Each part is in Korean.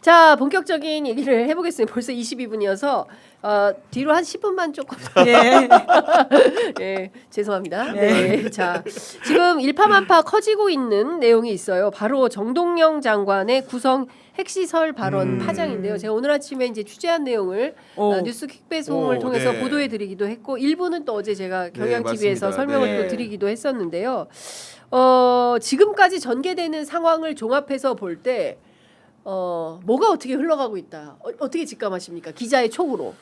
자, 본격적인 얘기를 해보겠습니다. 벌써 22분이어서 뒤로 한 10분만 조금. 예. 네, 죄송합니다. 네. 자, 지금 일파만파 커지고 있는 내용이 있어요. 바로 정동영 장관의 구성 핵시설 발언 파장인데요. 제가 오늘 아침에 이제 취재한 내용을 뉴스 퀵배송을 통해서 네. 보도해드리기도 했고 일부는 또 어제 제가 경향 네, TV에서 맞습니다. 설명을 네. 또 드리기도 했었는데요. 지금까지 전개되는 상황을 종합해서 볼 때 뭐가 어떻게 흘러가고 있다. 어떻게 직감하십니까? 기자의 촉으로.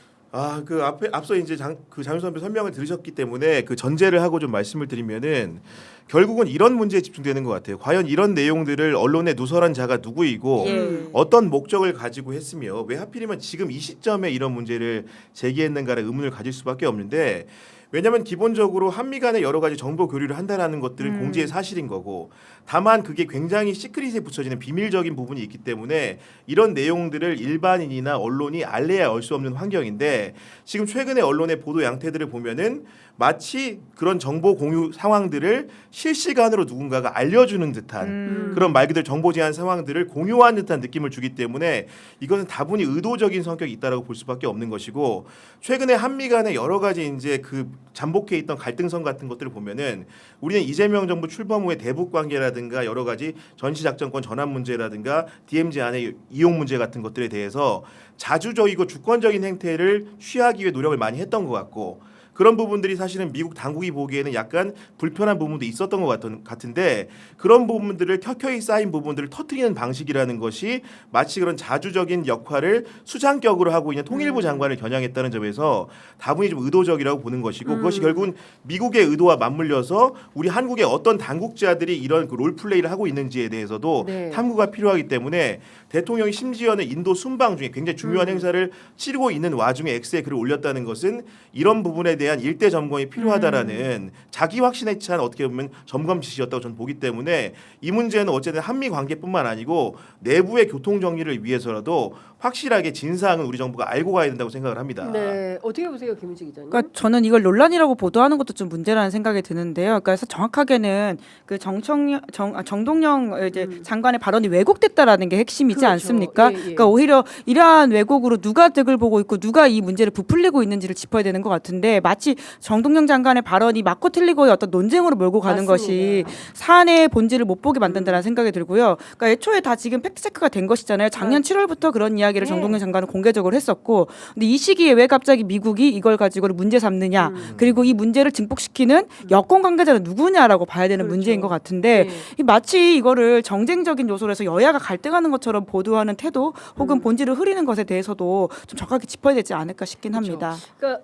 그 앞서 이제 장윤선 선배 설명을 들으셨기 때문에 그 전제를 하고 좀 말씀을 드리면은 결국은 이런 문제에 집중되는 것 같아요. 과연 이런 내용들을 언론에 누설한 자가 누구이고 어떤 목적을 가지고 했으며 왜 하필이면 지금 이 시점에 이런 문제를 제기했는가라는 의문을 가질 수밖에 없는데 왜냐하면 기본적으로 한미 간에 여러 가지 정보 교류를 한다라는 것들은 공지의 사실인 거고 다만 그게 굉장히 시크릿에 붙여지는 비밀적인 부분이 있기 때문에 이런 내용들을 일반인이나 언론이 알래야 알 수 없는 환경인데 지금 최근에 언론의 보도 양태들을 보면은 마치 그런 정보 공유 상황들을 실시간으로 누군가가 알려주는 듯한 그런 말 그대로 정보 제한 상황들을 공유한 듯한 느낌을 주기 때문에 이것은 다분히 의도적인 성격이 있다라고 볼 수밖에 없는 것이고 최근에 한미 간에 여러 가지 이제 그 잠복해 있던 갈등선 같은 것들을 보면은 우리는 이재명 정부 출범 후에 대북 관계라든가 여러 가지 전시작전권 전환 문제라든가 DMZ 안의 이용 문제 같은 것들에 대해서 자주적이고 주권적인 행태를 취하기 위해 노력을 많이 했던 것 같고 그런 부분들이 사실은 미국 당국이 보기에는 약간 불편한 부분도 있었던 것 같은데 그런 부분들을 켜켜이 쌓인 부분들을 터뜨리는 방식이라는 것이 마치 그런 자주적인 역할을 수장격으로 하고 있는 통일부 장관을 겨냥했다는 점에서 다분히 좀 의도적이라고 보는 것이고 그것이 결국은 미국의 의도와 맞물려서 우리 한국의 어떤 당국자들이 이런 그 롤플레이를 하고 있는지에 대해서도 탐구가 필요하기 때문에 대통령이 심지어는 인도 순방 중에 굉장히 중요한 행사를 치르고 있는 와중에 X에 글을 올렸다는 것은 이런 부분에 대한 일대 점검이 필요하다라는 자기 확신에 찬 어떻게 보면 점검 지시였다고 저는 보기 때문에 이 문제는 어쨌든 한미 관계뿐만 아니고 내부의 교통 정리를 위해서라도 확실하게 진상은 우리 정부가 알고 가야 된다고 생각을 합니다. 네, 어떻게 보세요, 김은지 기자님? 그러니까 저는 이걸 논란이라고 보도하는 것도 좀 문제라는 생각이 드는데요. 그러니까 정확하게는 그 정동영 이제 장관의 발언이 왜곡됐다라는 게 핵심이지 그렇죠. 않습니까? 예, 예. 그러니까 오히려 이러한 왜곡으로 누가 득을 보고 있고 누가 이 문제를 부풀리고 있는지를 짚어야 되는 것 같은데 마치 정동영 장관의 발언이 맞고 틀리고의 어떤 논쟁으로 몰고 가는 것이 사안의 본질을 못 보게 만든다는 생각이 들고요. 그러니까 애초에 다 지금 팩트 체크가 된 것이잖아요. 작년 7월부터 그런 이야기를 정동영 장관은 공개적으로 했었고, 근데 이 시기에 왜 갑자기 미국이 이걸 가지고를 문제 삼느냐, 그리고 이 문제를 증폭시키는 여권 관계자는 누구냐라고 봐야 되는 문제인 것 같은데 마치 이거를 정쟁적인 요소로 해서 여야가 갈등하는 것처럼 보도하는 태도 혹은 본질을 흐리는 것에 대해서도 좀 정확하게 짚어야 되지 않을까 싶긴 합니다. 그러니까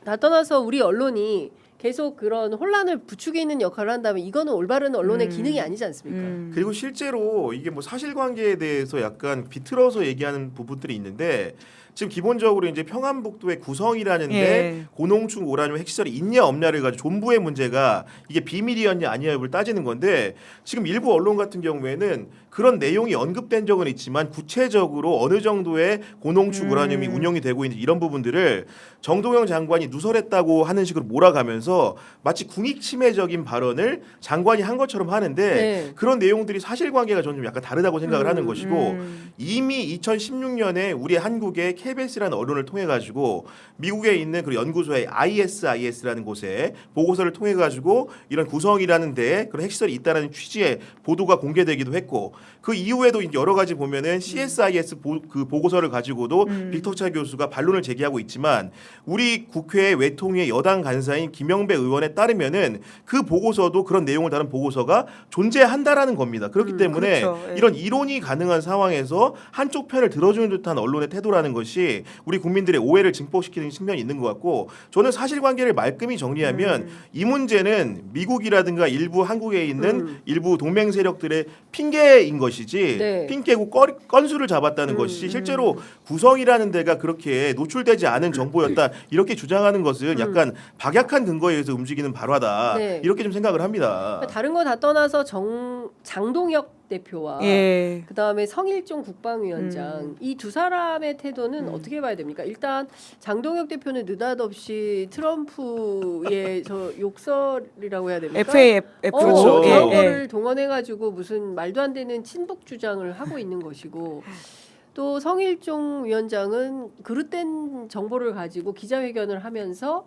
다 떠나서 우리 언론이 계속 그런 혼란을 부추기는 역할을 한다면 이거는 올바른 언론의 기능이 아니지 않습니까? 그리고 실제로 이게 뭐 사실관계에 대해서 약간 비틀어서 얘기하는 부분들이 있는데 지금 기본적으로 이제 평안북도의 구성이라는데 고농축 우라늄 핵시설이 있냐 없냐를 가지고 존부의 문제가 이게 비밀이었냐 아니냐를 따지는 건데 지금 일부 언론 같은 경우에는 그런 내용이 언급된 적은 있지만 구체적으로 어느 정도의 고농축 우라늄이 운영이 되고 있는 이런 부분들을 정동영 장관이 누설했다고 하는 식으로 몰아가면서 마치 국익 침해적인 발언을 장관이 한 것처럼 하는데 그런 내용들이 사실관계가 저는 좀 약간 다르다고 생각을 하는 것이고 이미 2016년에 우리 한국의 KBS라는 언론을 통해 가지고 미국에 있는 그 연구소의 ISIS라는 곳에 보고서를 통해 가지고 이런 구성이라는 데에 그런 핵시설이 있다는 취지의 보도가 공개되기도 했고 그 이후에도 여러 가지 보면은 CSIS 그 보고서를 가지고도 빅터차 교수가 반론을 제기하고 있지만 우리 국회 외통위의 여당 간사인 김영배 의원에 따르면은 그 보고서도 그런 내용을 다룬 보고서가 존재한다라는 겁니다. 그렇기 때문에 이런 이론이 가능한 상황에서 한쪽 편을 들어주는 듯한 언론의 태도라는 것이 우리 국민들의 오해를 증폭시키는 측면이 있는 것 같고 저는 사실관계를 말끔히 정리하면 이 문제는 미국이라든가 일부 한국에 있는 일부 동맹 세력들의 핑계인 것이지 핑계고 건수를 잡았다는 것이 실제로 구성이라는 데가 그렇게 노출되지 않은 정보였다 이렇게 주장하는 것은 약간 박약한 근거에 의해서 움직이는 발화다 이렇게 좀 생각을 합니다. 다른 거 다 떠나서 장동혁 대표와 그다음에 성일종 국방위원장 이 두 사람의 태도는 어떻게 봐야 됩니까? 일단 장동혁 대표는 느닷없이 트럼프의 저 욕설이라고 해야 됩니까? FAF 그렇죠. 그런 거를 동원해가지고 무슨 말도 안 되는 친북 주장을 하고 있는 것이고 또 성일종 위원장은 그릇된 정보를 가지고 기자회견을 하면서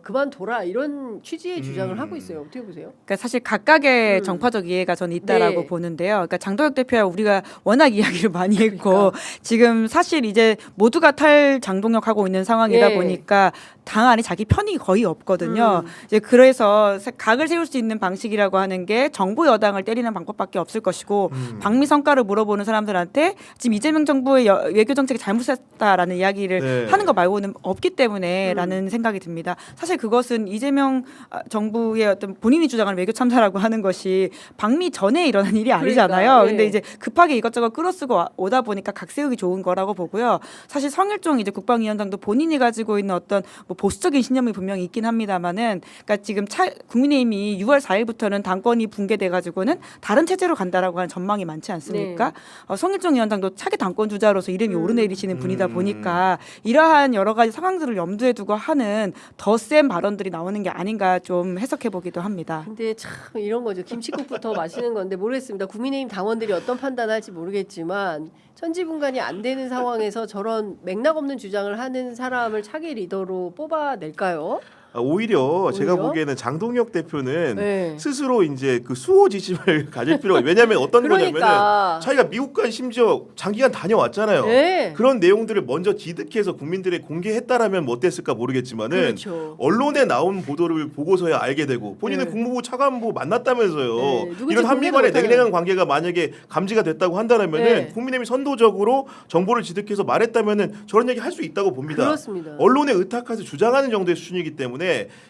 그만둬라 이런 취지의 주장을 하고 있어요. 어떻게 보세요? 그러니까 사실 각각의 정파적 이해가 저는 있다라고 네. 보는데요. 그러니까 장도혁 대표와 우리가 워낙 이야기를 많이 했고 그러니까. 지금 사실 이제 모두가 탈장동혁하고 있는 상황이다 네. 보니까 당 안에 자기 편이 거의 없거든요. 이제 그래서 각을 세울 수 있는 방식이라고 하는 게 정부 여당을 때리는 방법밖에 없을 것이고 방미 성과를 물어보는 사람들한테 지금 이재명 정부의 외교 정책이 잘못했다라는 이야기를 네. 하는 거 말고는 없기 때문에라는 생각이 듭니다. 사실 그것은 이재명 정부의 어떤 본인이 주장하는 외교 참사라고 하는 것이 방미 전에 일어난 일이 아니잖아요. 그러니까, 근데 예. 이제 급하게 이것저것 끌어쓰고 오다 보니까 각 세우기 좋은 거라고 보고요. 사실 성일종 이제 국방위원장도 본인이 가지고 있는 어떤 뭐 보수적인 신념이 분명히 있긴 합니다만은, 그러니까 지금 국민의힘이 6월 4일부터는 당권이 붕괴돼 가지고는 다른 체제로 간다라고 하는 전망이 많지 않습니까? 성일종 위원장도 차기 당권 주자로서 이름이 오르내리시는 분이다 보니까 이러한 여러 가지 상황들을 염두에 두고 하는 더 센 발언들이 나오는 게 아닌가 좀 해석해 보기도 합니다. 근데 참 이런 거죠. 김치국부터 마시는 건데 모르겠습니다. 국민의힘 당원들이 어떤 판단할지 모르겠지만 천지분간이 안 되는 상황에서 저런 맥락 없는 주장을 하는 사람을 차기 리더로 뽑아낼까요? 오히려 제가 보기에는 장동혁 대표는 네. 스스로 이제 그 수호지심을 가질 필요가, 왜냐하면 어떤 거냐면은 그러니까. 자기가 미국까지 심지어 장기간 다녀왔잖아요. 네. 그런 내용들을 먼저 디득해서 국민들에 공개했다라면 뭐 어땠을까 모르겠지만은 그렇죠. 언론에 나온 보도를 보고서야 알게 되고 본인은 네. 국무부 차관보 만났다면서요. 네. 누군지 이런 한미 간의 공개도 냉랭한 관계가 만약에 감지가 됐다고 한다면은 네. 국민의힘이 선도적으로 정보를 지득해서 말했다면은 저런 얘기 할 수 있다고 봅니다. 그렇습니다. 언론에 의탁해서 주장하는 정도의 수준이기 때문에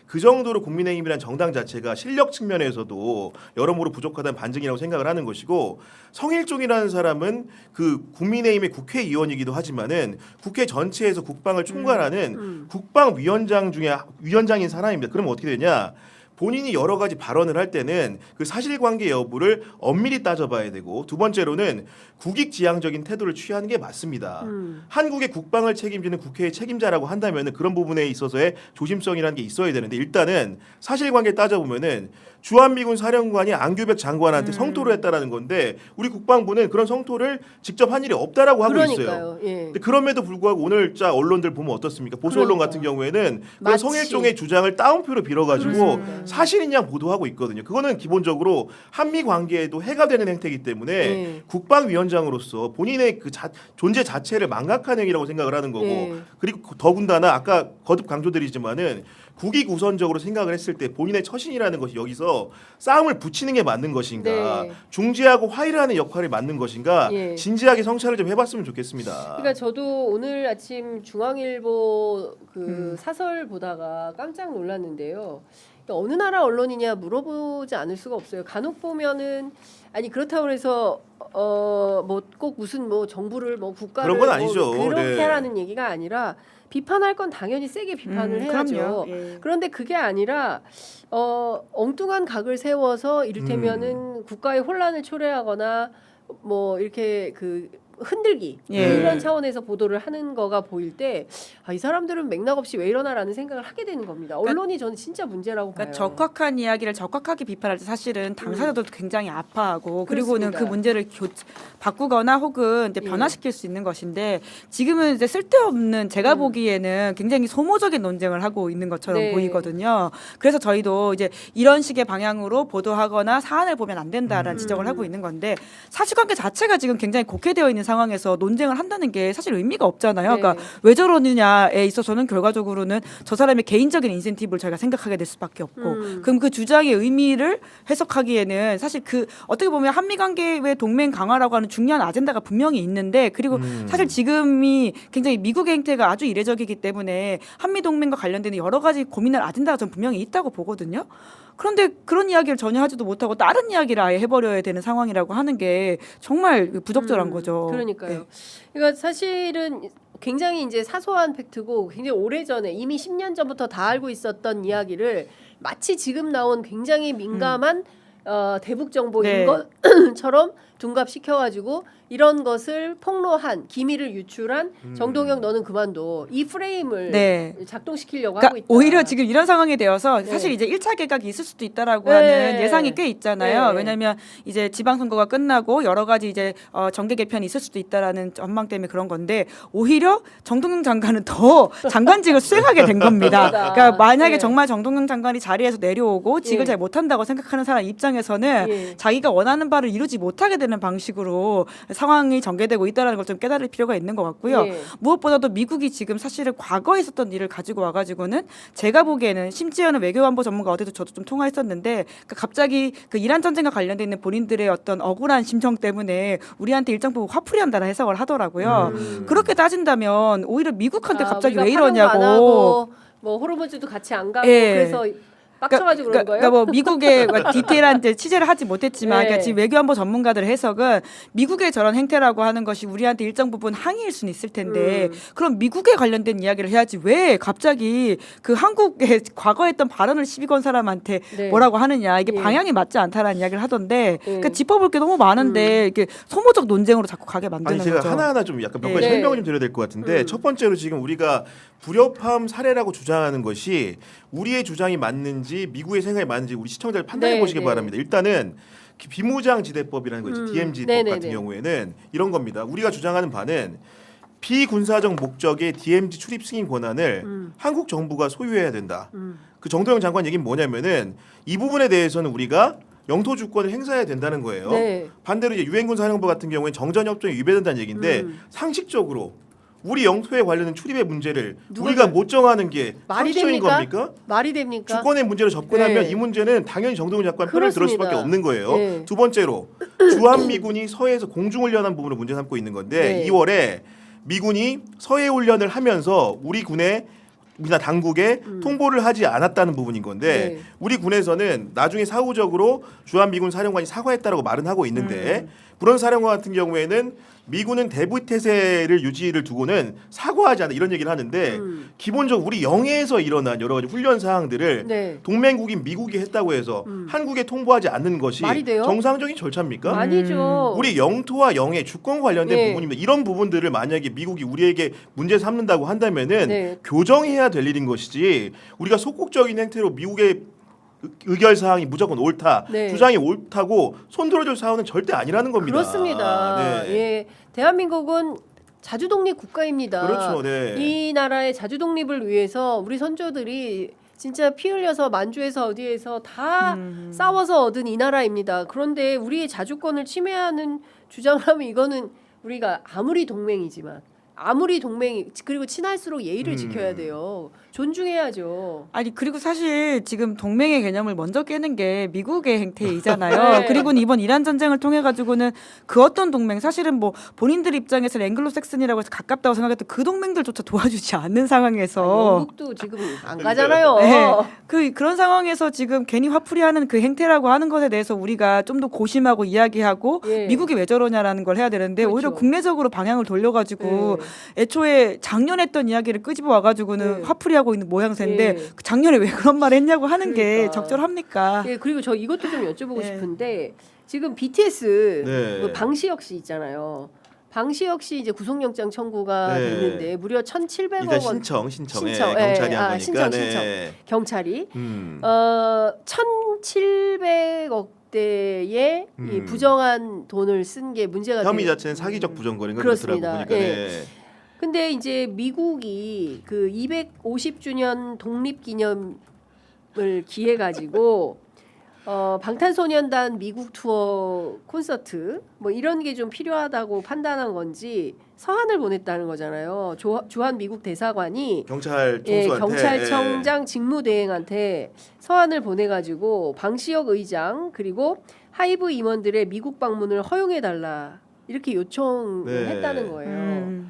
그 정도로 국민의힘이란 정당 자체가 실력 측면에서도 여러모로 부족하다는 반증이라고 생각을 하는 것이고, 성일종이라는 사람은 그 국민의힘의 국회의원이기도 하지만은 국회 전체에서 국방을 총괄하는 국방위원장 중에 위원장인 사람입니다. 그러면 어떻게 되냐? 본인이 여러 가지 발언을 할 때는 그 사실관계 여부를 엄밀히 따져봐야 되고, 두 번째로는 국익지향적인 태도를 취하는 게 맞습니다. 한국의 국방을 책임지는 국회의 책임자라고 한다면 그런 부분에 있어서의 조심성이라는 게 있어야 되는데, 일단은 사실관계 따져보면은 주한미군 사령관이 안규백 장관한테 성토를 했다라는 건데 우리 국방부는 그런 성토를 직접 한 일이 없다라고 하고 있어요. 그러니까요. 예. 근데 그럼에도 불구하고 오늘자 언론들 보면 어떻습니까? 보수 언론 같은 경우에는 그런 마치. 성일종의 주장을 따옴표로 빌어가지고 그렇습니다. 사실인 양 보도하고 있거든요. 그거는 기본적으로 한미 관계에도 해가 되는 행태이기 때문에 네. 국방위원장으로서 본인의 그 존재 자체를 망각하는 행위라고 생각을 하는 거고, 네. 그리고 더군다나 아까 거듭 강조드리지만은 국익 우선적으로 생각을 했을 때 본인의 처신이라는 것이 여기서 싸움을 붙이는 게 맞는 것인가, 네. 중재하고 화해를 하는 역할이 맞는 것인가, 예. 진지하게 성찰을 좀 해봤으면 좋겠습니다. 그러니까 저도 오늘 아침 중앙일보 그 사설 보다가 깜짝 놀랐는데요. 그러니까 어느 나라 언론이냐 물어보지 않을 수가 없어요. 간혹 보면은 아니 그렇다고 해서 뭐 꼭 무슨 뭐 정부를 뭐 국가를 그런 건 아니죠. 뭐 그렇게 네. 하라는 얘기가 아니라 비판할 건 당연히 세게 비판을 해야죠. 그럼요. 예. 그런데 그게 아니라 엉뚱한 각을 세워서 이를테면은 국가의 혼란을 초래하거나 뭐 이렇게 그 흔들기 예. 이런 차원에서 보도를 하는 거가 보일 때 이 사람들은 맥락 없이 왜 이러나라는 생각을 하게 되는 겁니다. 언론이 저는 진짜 문제라고 봐요. 그러니까 적확한 이야기를 적확하게 비판할 때 사실은 당사자도 굉장히 아파하고, 그리고는 그렇습니다. 그 문제를 바꾸거나 혹은 이제 예. 변화시킬 수 있는 것인데, 지금은 이제 쓸데없는, 제가 보기에는 굉장히 소모적인 논쟁을 하고 있는 것처럼 네. 보이거든요. 그래서 저희도 이제 이런 식의 방향으로 보도하거나 사안을 보면 안 된다라는 지적을 하고 있는 건데, 사실관계 자체가 지금 굉장히 곡해되어 있는 상황에서 논쟁을 한다는 게 사실 의미가 없잖아요. 네. 그러니까 왜 저러느냐에 있어서는 결과적으로는 저 사람의 개인적인 인센티브를 저희가 생각하게 될 수밖에 없고, 그럼 그 주장의 의미를 해석하기에는 사실 그 어떻게 보면 한미 관계의 동맹 강화라고 하는 중요한 아젠다가 분명히 있는데, 그리고 사실 지금이 굉장히 미국의 행태가 아주 이례적이기 때문에 한미 동맹과 관련되는 여러 가지 고민할 아젠다가 전 분명히 있다고 보거든요. 그런데 그런 이야기를 전혀 하지도 못하고 다른 이야기를 아예 해버려야 되는 상황이라고 하는 게 정말 부적절한 거죠. 그러니까요. 네. 그러니까 사실은 굉장히 이제 사소한 팩트고 굉장히 오래전에 이미 10년 전부터 다 알고 있었던 이야기를 마치 지금 나온 굉장히 민감한 대북 정보인 네. 것처럼 둔갑시켜가지고 이런 것을 폭로한 기밀을 유출한 정동영 너는 그만둬 이 프레임을 네. 작동시키려고 그러니까 하고 있다. 오히려 지금 이런 상황이 되어서 네. 사실 이제 1차 개각이 있을 수도 있다라고 네. 하는 예상이 꽤 있잖아요. 네. 왜냐하면 이제 지방선거가 끝나고 여러 가지 이제 정계 개편이 있을 수도 있다라는 전망 때문에 그런 건데 오히려 정동영 장관은 더 장관직을 수행하게 된 겁니다. 그러니까 만약에 네. 정말 정동영 장관이 자리에서 내려오고 직을 예. 잘 못한다고 생각하는 사람 입장에서는 예. 자기가 원하는 바를 이루지 못하게 되는 방식으로 상황이 전개되고 있다는 걸 좀 깨달을 필요가 있는 것 같고요. 예. 무엇보다도 미국이 지금 사실은 과거에 있었던 일을 가지고 와가지고는 제가 보기에는 심지어는 외교안보 전문가 어디서 저도 좀 통화했었는데 그러니까 갑자기 그 이란 전쟁과 관련돼 있는 본인들의 어떤 억울한 심정 때문에 우리한테 일정 부분 화풀이한다는 해석을 하더라고요. 그렇게 따진다면 오히려 미국한테 갑자기 우리가 왜 파병도 안 이러냐고. 하고 뭐 호르무즈도 같이 안 가고 예. 그래서 빡쳐가지고 그런 거예요? 그러니까 뭐 미국의 디테일한 이제 취재를 하지 못했지만 네. 그러니까 지금 외교안보 전문가들의 해석은 미국의 저런 행태라고 하는 것이 우리한테 일정 부분 항의일 수는 있을 텐데 그럼 미국에 관련된 이야기를 해야지 왜 갑자기 그 한국의 과거에 했던 발언을 시비 건 사람한테 네. 뭐라고 하느냐 이게 예. 방향이 맞지 않다라는 이야기를 하던데 예. 그러니까 짚어볼 게 너무 많은데 이게 소모적 논쟁으로 자꾸 가게 만드는 아니 제가 거죠. 하나하나 좀 약간 몇 가지 네. 설명을 좀 드려야 될 것 같은데 첫 번째로 지금 우리가 불협화음 사례라고 주장하는 것이 우리의 주장이 맞는지 미국의 생각이 맞는지 우리 시청자들 판단해 네, 보시기 네. 바랍니다. 일단은 비무장지대법이라는 거 있죠. DMZ법 네네네. 같은 경우에는 이런 겁니다. 우리가 주장하는 바는 비군사적 목적의 DMZ 출입 승인 권한을 한국 정부가 소유해야 된다. 그 정동영 장관 얘기는 뭐냐면은 이 부분에 대해서는 우리가 영토 주권을 행사해야 된다는 거예요. 네. 반대로 이제 유엔군 사령부 같은 경우에는 정전협정에 위배된다는 얘기인데 상식적으로 우리 영토에 관련된 출입의 문제를 우리가 못 정하는 게 말이 상식적인 됩니까? 겁니까? 말이 됩니까? 주권의 문제로 접근하면 네. 이 문제는 당연히 정동영 장관 편을 들을 그렇습니다. 수밖에 없는 거예요. 네. 두 번째로 주한미군이 서해에서 공중훈련한 부분을 문제 삼고 있는 건데 네. 2월에 미군이 서해 훈련을 하면서 우리 군의 우리나라 당국에 통보를 하지 않았다는 부분인 건데 네. 우리 군에서는 나중에 사후적으로 주한미군 사령관이 사과했다라고 말은 하고 있는데 그런 사령관 같은 경우에는 미군은 대부태세를 유지를 두고는 사과하지 않아 이런 얘기를 하는데 기본적으로 우리 영해에서 일어난 여러 가지 훈련 사항들을 네. 동맹국인 미국이 했다고 해서 한국에 통보하지 않는 것이 말이 돼요? 정상적인 절차입니까? 아니죠. 우리 영토와 영해 주권 관련된 네. 부분입니다. 이런 부분들을 만약에 미국이 우리에게 문제 삼는다고 한다면은 네. 교정해야 될 일인 것이지 우리가 소극적인 행태로 미국의 의결 사항이 무조건 옳다, 네. 주장이 옳다고 손들어줄 사안은 절대 아니라는 겁니다. 그렇습니다. 네. 예, 대한민국은 자주독립 국가입니다. 그렇죠, 네. 이 나라의 자주독립을 위해서 우리 선조들이 진짜 피 흘려서 만주에서 어디에서 다 싸워서 얻은 이 나라입니다. 그런데 우리의 자주권을 침해하는 주장을 하면 이거는 우리가 아무리 동맹이지만 아무리 동맹이 그리고 친할수록 예의를 지켜야 돼요. 존중해야죠. 아니 그리고 사실 지금 동맹의 개념을 먼저 깨는 게 미국의 행태이잖아요. 네. 그리고 이번 이란 전쟁을 통해 가지고는 그 어떤 동맹 사실은 뭐 본인들 입장에서 앵글로색슨이라고 해서 가깝다고 생각했던 그 동맹들조차 도와주지 않는 상황에서 영국도 지금 안 가잖아요. 네. 그런 상황에서 지금 괜히 화풀이하는 그 행태라고 하는 것에 대해서 우리가 좀 더 고심하고 이야기하고 예. 미국이 왜 저러냐라는 걸 해야 되는데 그렇죠. 오히려 국내적으로 방향을 돌려가지고 네. 애초에 작년 했던 이야기를 끄집어 와가지고는 네. 화풀이하고 있는 모양새인데 예. 작년에 왜 그런 말 했냐고 하는 게 그러니까. 적절합니까? 예, 그리고 저 이것도 좀 여쭤보고 네. 싶은데 지금 BTS 네. 그 방시혁 씨 있잖아요. 방시혁 씨 이제 구속영장 청구가 네. 됐는데 무려 1,700억 일단 원 신청에 신청, 경찰이 예. 한 아, 거니까. 신청. 네. 경찰이 음. 1,700억 대의 이 부정한 돈을 쓴 게 문제가 혐의 돼요. 자체는 사기적 부정거래인 것 그렇습니다. 같더라고 보니까. 예. 네. 근데 이제 미국이 그 250주년 독립기념을 기해 가지고 방탄소년단 미국 투어 콘서트 뭐 이런 게 좀 필요하다고 판단한 건지 서한을 보냈다는 거잖아요. 주한 미국 대사관이 경찰 예, 총수한테 경찰청장 직무대행한테 서한을 보내가지고 방시혁 의장 그리고 하이브 임원들의 미국 방문을 허용해달라 이렇게 요청을 네. 했다는 거예요.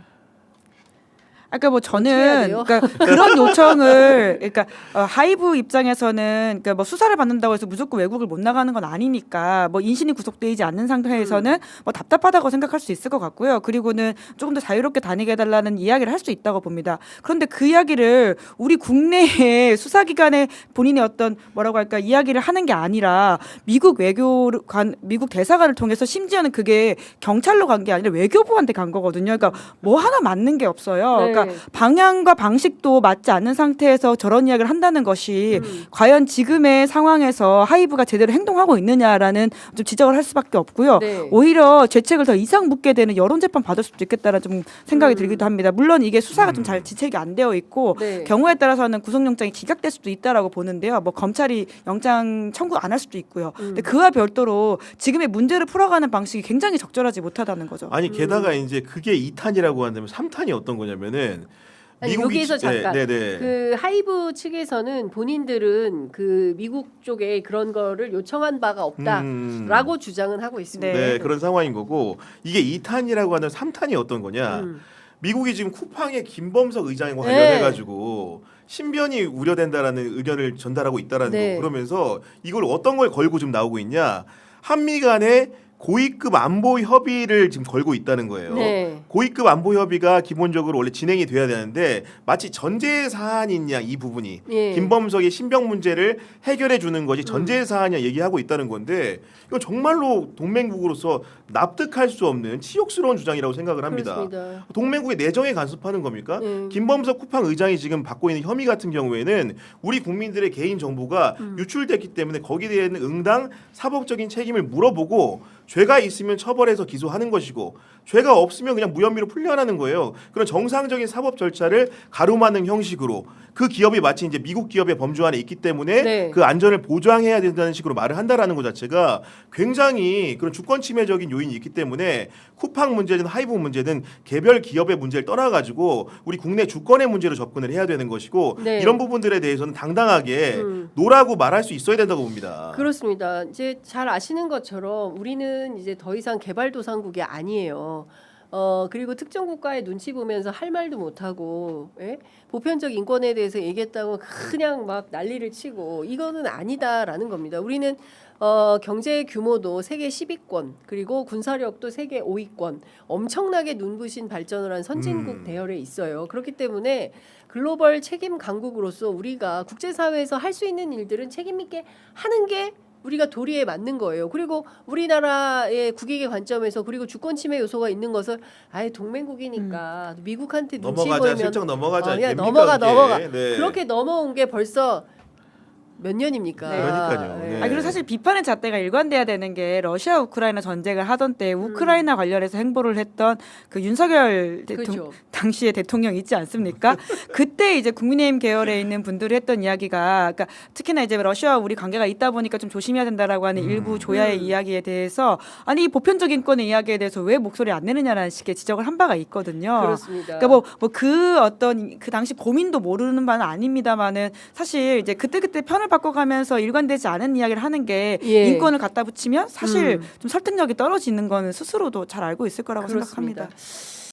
아까 뭐 어떻게 해야 저는 돼요? 그러니까 그런 요청을 그러니까 하이브 입장에서는 그러니까 뭐 수사를 받는다고 해서 무조건 외국을 못 나가는 건 아니니까 뭐 인신이 구속되지 않는 상태에서는 뭐 답답하다고 생각할 수 있을 것 같고요. 그리고는 조금 더 자유롭게 다니게 해달라는 이야기를 할 수 있다고 봅니다. 그런데 그 이야기를 우리 국내의 수사기관에 본인의 어떤 뭐라고 할까 이야기를 하는 게 아니라 미국 외교관 미국 대사관을 통해서 심지어는 그게 경찰로 간 게 아니라 외교부한테 간 거거든요. 그러니까 뭐 하나 맞는 게 없어요. 네. 그러니까 방향과 방식도 맞지 않는 상태에서 저런 이야기를 한다는 것이 과연 지금의 상황에서 하이브가 제대로 행동하고 있느냐라는 좀 지적을 할 수밖에 없고요. 네. 오히려 죄책을 더 이상 묻게 되는 여론 재판 받을 수도 있겠다라는 좀 생각이 들기도 합니다. 물론 이게 수사가 좀 잘 지책이 안 되어 있고 네. 경우에 따라서는 구속영장이 기각될 수도 있다라고 보는데요. 뭐 검찰이 영장 청구 안 할 수도 있고요. 근데 그와 별도로 지금의 문제를 풀어가는 방식이 굉장히 적절하지 못하다는 거죠. 아니 게다가 이제 그게 2탄이라고 한다면 3탄이 어떤 거냐면은 아니, 여기에서 잠깐 네네. 그 하이브 측에서는 본인들은 그 미국 쪽에 그런 거를 요청한 바가 없다라고 주장은 하고 있습니다. 네, 그런 상황인 거고 이게 2탄이라고 하는 3탄이 어떤 거냐? 미국이 지금 쿠팡의 김범석 의장과 관련해가지고 신변이 우려된다라는 의견을 전달하고 있다라는 네. 거 그러면서 이걸 어떤 걸 걸고 지금 나오고 있냐? 한미 간의 고위급 안보 협의를 지금 걸고 있다는 거예요. 네. 고위급 안보 협의가 기본적으로 원래 진행이 돼야 되는데 마치 전제 사안인 양 이 부분이 예. 김범석의 신병 문제를 해결해 주는 것이 전제 사안이야 얘기하고 있다는 건데 이건 정말로 동맹국으로서 납득할 수 없는 치욕스러운 주장이라고 생각을 합니다. 그렇습니다. 동맹국의 내정에 간섭하는 겁니까? 네. 김범석 쿠팡 의장이 지금 받고 있는 혐의 같은 경우에는 우리 국민들의 개인 정보가 유출됐기 때문에 거기에 대한 응당 사법적인 책임을 물어보고 죄가 있으면 처벌해서 기소하는 것이고 죄가 없으면 그냥 무혐의로 풀려나는 거예요. 그런 정상적인 사법 절차를 가로막는 형식으로 그 기업이 마치 이제 미국 기업의 범주 안에 있기 때문에 네. 그 안전을 보장해야 된다는 식으로 말을 한다라는 것 자체가 굉장히 그런 주권 침해적인 요인이 있기 때문에 쿠팡 문제든 하이브 문제든 개별 기업의 문제를 떠나가지고 우리 국내 주권의 문제로 접근을 해야 되는 것이고 네. 이런 부분들에 대해서는 당당하게 노라고 말할 수 있어야 된다고 봅니다. 그렇습니다. 이제 잘 아시는 것처럼 우리는 이제 더 이상 개발도상국이 아니에요. 그리고 특정 국가의 눈치 보면서 할 말도 못하고 보편적 인권에 대해서 얘기했다고 그냥 막 난리를 치고 이거는 아니다라는 겁니다. 우리는 경제 규모도 세계 10위권 그리고 군사력도 세계 5위권 엄청나게 눈부신 발전을 한 선진국 대열에 있어요. 그렇기 때문에 글로벌 책임 강국으로서 우리가 국제사회에서 할 수 있는 일들은 책임 있게 하는 게 우리가 도리에 맞는 거예요. 그리고 우리나라의 국익의 관점에서 그리고 주권 침해 요소가 있는 것을 아예 동맹국이니까 미국한테 눈치 넘어가자, 보이면 슬쩍 넘어가자. 그냥 됩니까, 넘어가. 그게? 네. 그렇게 넘어온 게 벌써 몇 년입니까? 네. 그러니까요. 네. 네. 그리고 사실 비판의 잣대가 일관돼야 되는 게 러시아 우크라이나 전쟁을 하던 때 우크라이나 관련해서 행보를 했던 그 윤석열 그렇죠. 당시의 대통령 있지 않습니까? 그때 이제 국민의힘 계열에 있는 분들이 했던 이야기가 그러니까 특히나 이제 러시아와 우리 관계가 있다 보니까 좀 조심해야 된다라고 하는 일부 조야의 이야기에 대해서 아니 이 보편적인 인권의 이야기에 대해서 왜 목소리 안 내느냐라는 식의 지적을 한 바가 있거든요. 그렇습니다. 그러니까 뭐 그 어떤 그 당시 고민도 모르는 바는 아닙니다만은 사실 이제 그때 편을 바꿔가면서 일관되지 않은 이야기를 하는 게 예. 인권을 갖다 붙이면 사실 좀 설득력이 떨어지는 거는 스스로도 잘 알고 있을 거라고 그렇습니다. 생각합니다.